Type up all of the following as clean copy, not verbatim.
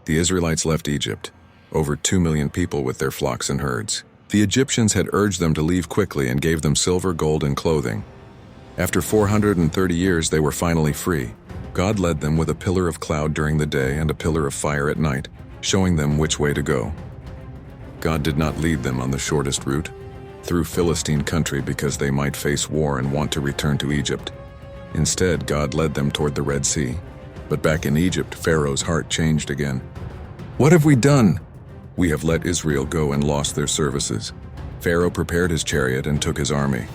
The Israelites left Egypt, over 2 million people with their flocks and herds. The Egyptians had urged them to leave quickly and gave them silver, gold, and clothing. After 430 years, they were finally free. God led them with a pillar of cloud during the day and a pillar of fire at night, showing them which way to go. God did not lead them on the shortest route, through Philistine country, because they might face war and want to return to Egypt. Instead, God led them toward the Red Sea. But back in Egypt, Pharaoh's heart changed again. "What have we done? We have let Israel go and lost their services." Pharaoh prepared his chariot and took his army.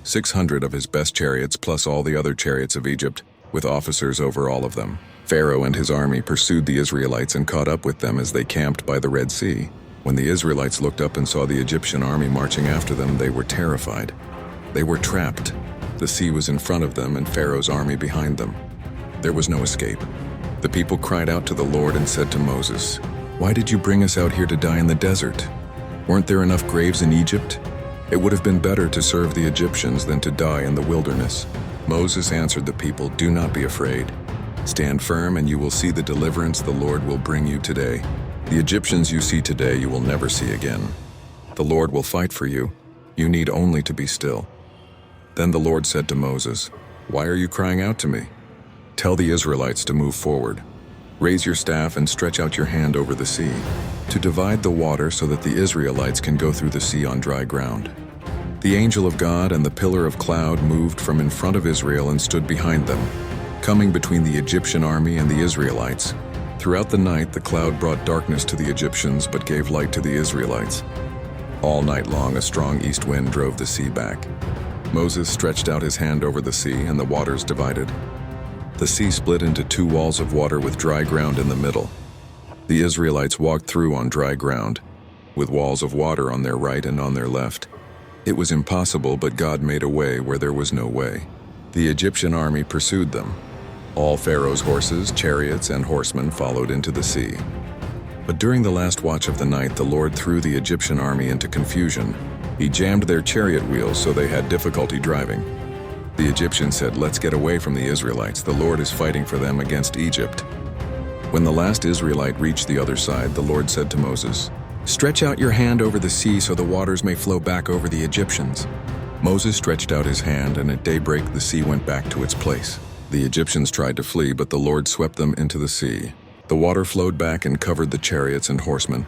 600 of his best chariots plus all the other chariots of Egypt, with officers over all of them. Pharaoh and his army pursued the Israelites and caught up with them as they camped by the Red Sea. When the Israelites looked up and saw the Egyptian army marching after them, they were terrified. They were trapped. The sea was in front of them and Pharaoh's army behind them. There was no escape. The people cried out to the Lord and said to Moses, "Why did you bring us out here to die in the desert? Weren't there enough graves in Egypt? It would have been better to serve the Egyptians than to die in the wilderness." Moses answered the people, "Do not be afraid. Stand firm and you will see the deliverance the Lord will bring you today. The Egyptians you see today you will never see again. The Lord will fight for you. You need only to be still." Then the Lord said to Moses, "Why are you crying out to me? Tell the Israelites to move forward. Raise your staff and stretch out your hand over the sea, to divide the water so that the Israelites can go through the sea on dry ground." The angel of God and the pillar of cloud moved from in front of Israel and stood behind them, coming between the Egyptian army and the Israelites. Throughout the night, the cloud brought darkness to the Egyptians but gave light to the Israelites. All night long, a strong east wind drove the sea back. Moses stretched out his hand over the sea, and the waters divided. The sea split into 2 walls of water with dry ground in the middle. The Israelites walked through on dry ground, with walls of water on their right and on their left. It was impossible, but God made a way where there was no way. The Egyptian army pursued them. All Pharaoh's horses, chariots, and horsemen followed into the sea. But during the last watch of the night, the Lord threw the Egyptian army into confusion. He jammed their chariot wheels so they had difficulty driving. The Egyptians said, "Let's get away from the Israelites. The Lord is fighting for them against Egypt." When the last Israelite reached the other side, the Lord said to Moses, "Stretch out your hand over the sea so the waters may flow back over the Egyptians." Moses stretched out his hand, and at daybreak the sea went back to its place. The Egyptians tried to flee, but the Lord swept them into the sea. The water flowed back and covered the chariots and horsemen,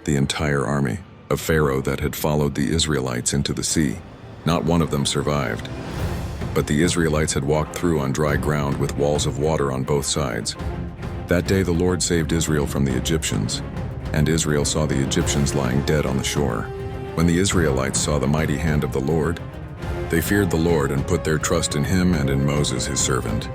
the entire army of Pharaoh that had followed the Israelites into the sea. Not one of them survived. But the Israelites had walked through on dry ground with walls of water on both sides. That day the Lord saved Israel from the Egyptians, and Israel saw the Egyptians lying dead on the shore. When the Israelites saw the mighty hand of the Lord, they feared the Lord and put their trust in him and in Moses his servant.